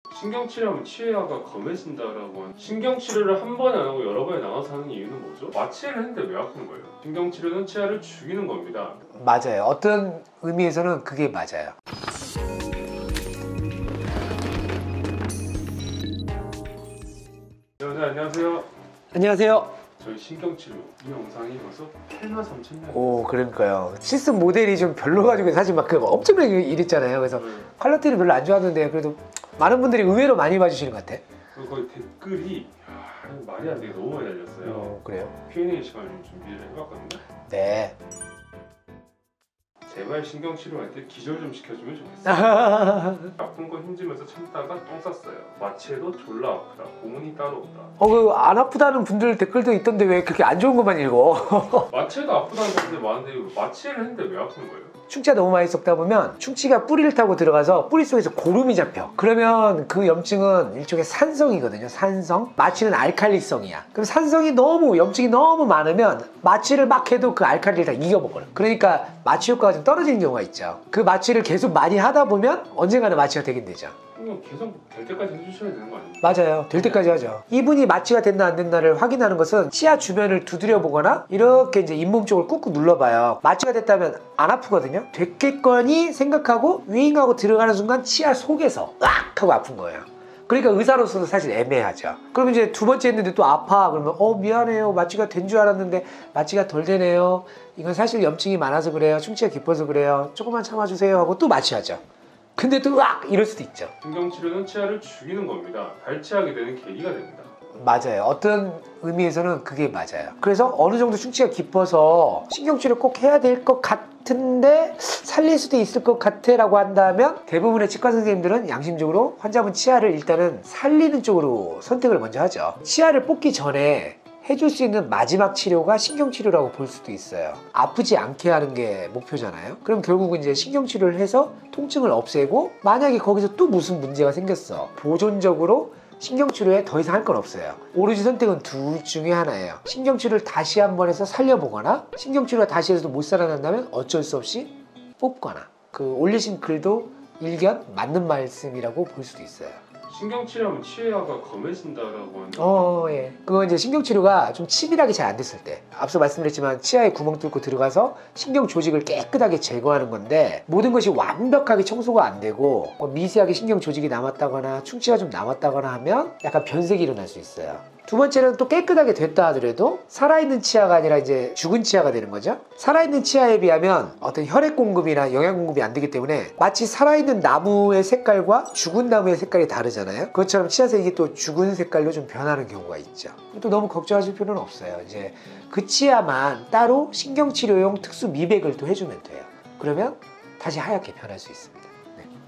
신경치료하면 치아가 검해진다라고 하는 신경치료를 한 번에 안 하고 여러 번에 나눠서 하는 이유는 뭐죠? 마취를 했는데 왜 아픈 거예요? 신경치료는 치아를 죽이는 겁니다. 맞아요. 어떤 의미에서는 그게 맞아요. 네, 안녕하세요. 안녕하세요. 저희 신경치료 이 영상이 벌써 8만 3천 명. 오, 그러니까요. 시스템 모델이 좀 별로가지고 사실 막 그 엄청나게 이랬잖아요. 그래서 퀄리티를 별로 안 좋았는데 그래도 많은 분들이 의외로 많이 봐주시는 것 같아. 거의 댓글이 말이 안 되게 너무 많이 달렸어요. 그래요? Q&A 시간을 좀 준비를 해봤거든요. 네. 제발 신경치료할 때 기절 좀 시켜주면 좋겠어요. 아픈 거 힘들면서 참다가 똥 쌌어요. 마취해도 졸라 아프다. 고문이 따로 없다. 그 안 아프다는 분들 댓글도 있던데 왜 그렇게 안 좋은 것만 읽어? 마취해도 아프다는 분들 많은데 마취를 했는데 왜 아픈 거예요? 충치가 너무 많이 썩다 보면 충치가 뿌리를 타고 들어가서 뿌리 속에서 고름이 잡혀. 그러면 그 염증은 일종의 산성이거든요. 산성. 마취는 알칼리성이야. 그럼 산성이 너무 염증이 너무 많으면 마취를 막 해도 그 알칼리를 다 이겨먹어요. 그러니까 마취 효과가 좀 떨어지는 경우가 있죠. 그 마취를 계속 많이 하다 보면 언젠가는 마취가 되긴 되죠. 그럼 계속 될 때까지 해주셔야 되는 거 아니에요? 맞아요. 될 때까지 하죠. 이분이 마취가 됐나 안 됐나를 확인하는 것은 치아 주변을 두드려 보거나 이렇게 이제 잇몸 쪽을 꾹꾹 눌러봐요. 마취가 됐다면 안 아프거든요. 됐겠거니 생각하고 윙하고 들어가는 순간 치아 속에서 으악 하고 아픈 거예요. 그러니까 의사로서도 사실 애매하죠. 그럼 이제 두 번째 했는데 또 아파. 그러면 미안해요. 마취가 된 줄 알았는데 마취가 덜 되네요. 이건 사실 염증이 많아서 그래요. 충치가 깊어서 그래요. 조금만 참아주세요 하고 또 마취하죠. 근데 또 으악 이럴 수도 있죠. 신경치료는 치아를 죽이는 겁니다. 발치하게 되는 계기가 됩니다. 맞아요. 어떤 의미에서는 그게 맞아요. 그래서 어느 정도 충치가 깊어서 신경치료 꼭 해야 될 것 같은데 살릴 수도 있을 것 같아 라고 한다면 대부분의 치과 선생님들은 양심적으로 환자분 치아를 일단은 살리는 쪽으로 선택을 먼저 하죠. 치아를 뽑기 전에 해줄 수 있는 마지막 치료가 신경치료라고 볼 수도 있어요. 아프지 않게 하는 게 목표잖아요. 그럼 결국은 이제 신경치료를 해서 통증을 없애고 만약에 거기서 또 무슨 문제가 생겼어. 보존적으로 신경치료에 더 이상 할 건 없어요. 오로지 선택은 둘 중에 하나예요. 신경치료를 다시 한번 해서 살려보거나 신경치료가 다시 해서도 못 살아난다면 어쩔 수 없이 뽑거나. 그 올리신 글도 일견 맞는 말씀이라고 볼 수도 있어요. 신경치료하면 치아가 검해진다라고 하는 예. 그건 이제 신경치료가 좀 치밀하게 잘 안 됐을 때. 앞서 말씀드렸지만 치아에 구멍 뚫고 들어가서 신경 조직을 깨끗하게 제거하는 건데 모든 것이 완벽하게 청소가 안 되고 미세하게 신경 조직이 남았다거나 충치가 좀 남았다거나 하면 약간 변색이 일어날 수 있어요. 두 번째는 또 깨끗하게 됐다 하더라도 살아있는 치아가 아니라 이제 죽은 치아가 되는 거죠. 살아있는 치아에 비하면 어떤 혈액 공급이나 영양 공급이 안 되기 때문에 마치 살아있는 나무의 색깔과 죽은 나무의 색깔이 다르잖아요. 그것처럼 치아색이 또 죽은 색깔로 좀 변하는 경우가 있죠. 또 너무 걱정하실 필요는 없어요. 이제 그 치아만 따로 신경치료용 특수 미백을 또 해주면 돼요. 그러면 다시 하얗게 변할 수 있습니다.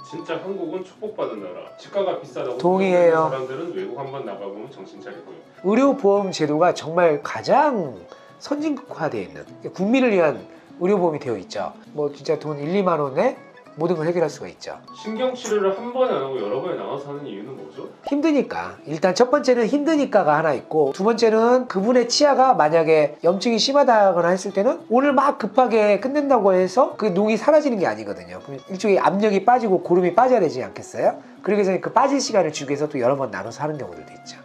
진짜 한국은 축복받은 나라. 치과가 비싸다고 동의해요. 사람들은 외국 한번 나가보면 정신 차리고요. 의료보험 제도가 정말 가장 선진화되어 있는 국민을 위한 의료보험이 되어 있죠. 뭐 진짜 돈 1, 2만 원에 모든 걸 해결할 수가 있죠. 신경치료를 한 번에 안 하고 여러 번에 나눠서 하는 이유는 뭐죠? 힘드니까. 일단 첫 번째는 힘드니까가 하나 있고 두 번째는 그분의 치아가 만약에 염증이 심하다거나 했을 때는 오늘 막 급하게 끝낸다고 해서 그 농이 사라지는 게 아니거든요. 그럼 일종의 압력이 빠지고 고름이 빠져야 되지 않겠어요? 그러기 위해서 그 빠질 시간을 주기 위해서 또 여러 번 나눠서 하는 경우들도 있죠.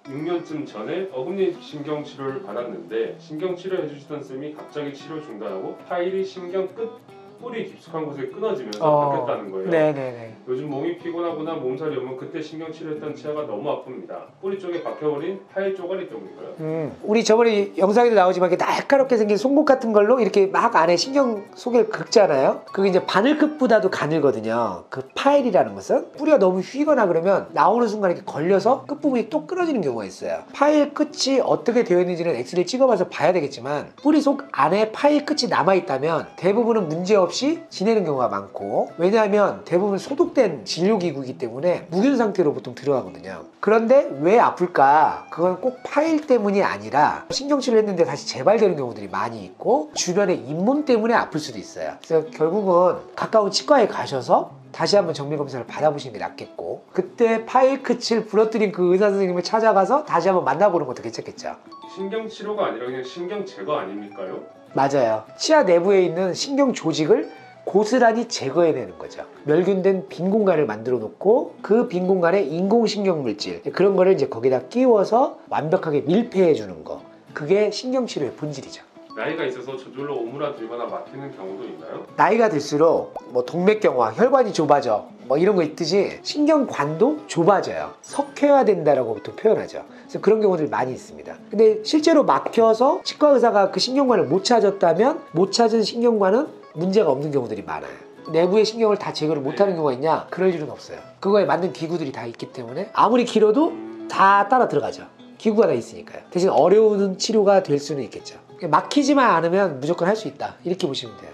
6년쯤 전에 어금니 신경치료를 받았는데 신경치료 해주시던 쌤이 갑자기 치료 중단하고 파일이 신경 끝 뿌리 깊숙한 곳에 끊어지면서 바뀌었다는 거예요. 네네네. 요즘 몸이 피곤하거나 몸살이 오면 그때 신경치료했던 치아가 너무 아픕니다. 뿌리 쪽에 박혀버린 파일 쪼가리 때문인가요? 우리 저번에 영상에도 나오지만 이렇게 날카롭게 생긴 송곳 같은 걸로 이렇게 막 안에 신경 속을 긁잖아요. 그게 이제 바늘끝보다도 가늘거든요. 그 파일이라는 것은 뿌리가 너무 휘거나 그러면 나오는 순간 이렇게 걸려서 끝부분이 또 끊어지는 경우가 있어요. 파일 끝이 어떻게 되어 있는지는 엑스레이 찍어봐서 봐야 되겠지만 뿌리 속 안에 파일 끝이 남아있다면 대부분은 문제없이 지내는 경우가 많고, 왜냐하면 대부분 소독된 진료기구이기 때문에 묵은 상태로 보통 들어가거든요. 그런데 왜 아플까? 그건 꼭 파일 때문이 아니라 신경치료를 했는데 다시 재발되는 경우들이 많이 있고 주변에 잇몸 때문에 아플 수도 있어요. 그래서 결국은 가까운 치과에 가셔서 다시 한번 정밀검사를 받아보시는 게 낫겠고, 그때 파일 끝을 부러뜨린 그 의사 선생님을 찾아가서 다시 한번 만나보는 것도 괜찮겠죠. 신경치료가 아니라 그냥 신경 제거 아닙니까요? 맞아요. 치아 내부에 있는 신경 조직을 고스란히 제거해내는 거죠. 멸균된 빈 공간을 만들어 놓고 그 빈 공간에 인공신경 물질 그런 거를 이제 거기다 끼워서 완벽하게 밀폐해 주는 거. 그게 신경치료의 본질이죠. 나이가 있어서 저절로 오므라들거나 막히는 경우도 있나요? 나이가 들수록 뭐 동맥경화, 혈관이 좁아져 뭐 이런 거 있듯이 신경관도 좁아져요. 석회화된다라고 보통 표현하죠. 그래서 그런 경우들 많이 있습니다. 근데 실제로 막혀서 치과 의사가 그 신경관을 못 찾았다면 못 찾은 신경관은 문제가 없는 경우들이 많아요. 내부의 신경을 다 제거를 못하는 경우가 있냐? 그럴 일은 없어요. 그거에 맞는 기구들이 다 있기 때문에 아무리 길어도 다 따라 들어가죠. 기구가 다 있으니까요. 대신 어려운 치료가 될 수는 있겠죠. 막히지만 않으면 무조건 할 수 있다. 이렇게 보시면 돼요.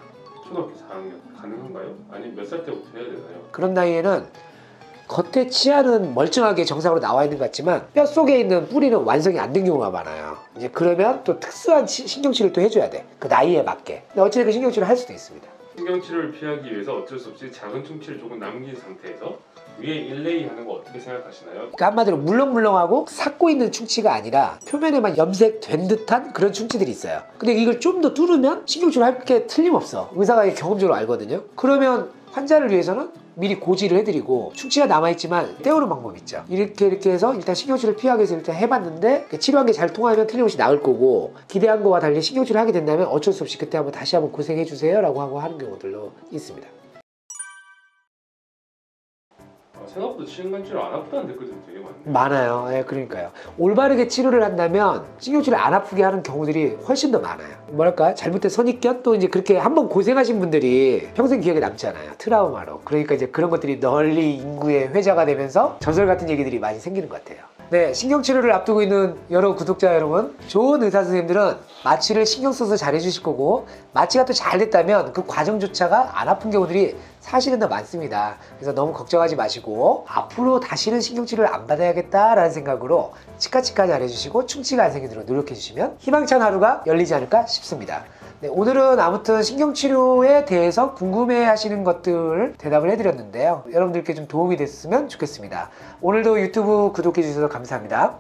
초등학교 4학년 가능한가요? 아니면 몇 살 때부터 해야 되나요? 그런 나이에는 겉에 치아는 멀쩡하게 정상으로 나와 있는 것 같지만 뼛속에 있는 뿌리는 완성이 안 된 경우가 많아요. 이제 그러면 또 특수한 신경치료를 또 해줘야 돼. 그 나이에 맞게. 근데 어찌됐든 신경치료를 할 수도 있습니다. 신경치료를 피하기 위해서 어쩔 수 없이 작은 충치를 조금 남긴 상태에서 위에 일레이 하는 거 어떻게 생각하시나요? 그러니까 한마디로 물렁물렁하고 삭고 있는 충치가 아니라 표면에만 염색된 듯한 그런 충치들이 있어요. 근데 이걸 좀 더 뚫으면 신경치료 할 게 틀림없어. 의사가 경험적으로 알거든요. 그러면 환자를 위해서는 미리 고지를 해드리고 충치가 남아있지만 떼우는 방법이 있죠. 이렇게 해서 일단 신경치료를 피하기 위해서 일단 해봤는데 치료한 게 잘 통하면 틀림없이 나을 거고 기대한 거와 달리 신경치료를 하게 된다면 어쩔 수 없이 그때 다시 한번 고생해주세요 라고 하고 하는 경우들도 있습니다. 생각보다 신경치료 안 아프다는 댓글들이 되게 많네요. 많아요. 예, 그러니까요. 올바르게 치료를 한다면 신경치료를 안 아프게 하는 경우들이 훨씬 더 많아요. 뭐랄까 잘못된 선입견 또 이제 그렇게 한번 고생하신 분들이 평생 기억에 남잖아요. 트라우마로. 그러니까 이제 그런 것들이 널리 인구의 회자가 되면서 전설 같은 얘기들이 많이 생기는 것 같아요. 네, 신경치료를 앞두고 있는 여러 구독자 여러분, 좋은 의사 선생님들은 마취를 신경 써서 잘 해주실 거고 마취가 또 잘 됐다면 그 과정조차가 안 아픈 경우들이 사실은 더 많습니다. 그래서 너무 걱정하지 마시고 앞으로 다시는 신경치료를 안 받아야겠다라는 생각으로 치카치카 잘 해주시고 충치가 안 생기도록 노력해 주시면 희망찬 하루가 열리지 않을까 싶습니다. 네, 오늘은 아무튼 신경치료에 대해서 궁금해 하시는 것들 대답을 해드렸는데요. 여러분들께 좀 도움이 됐으면 좋겠습니다. 오늘도 유튜브 구독해 주셔서 감사합니다.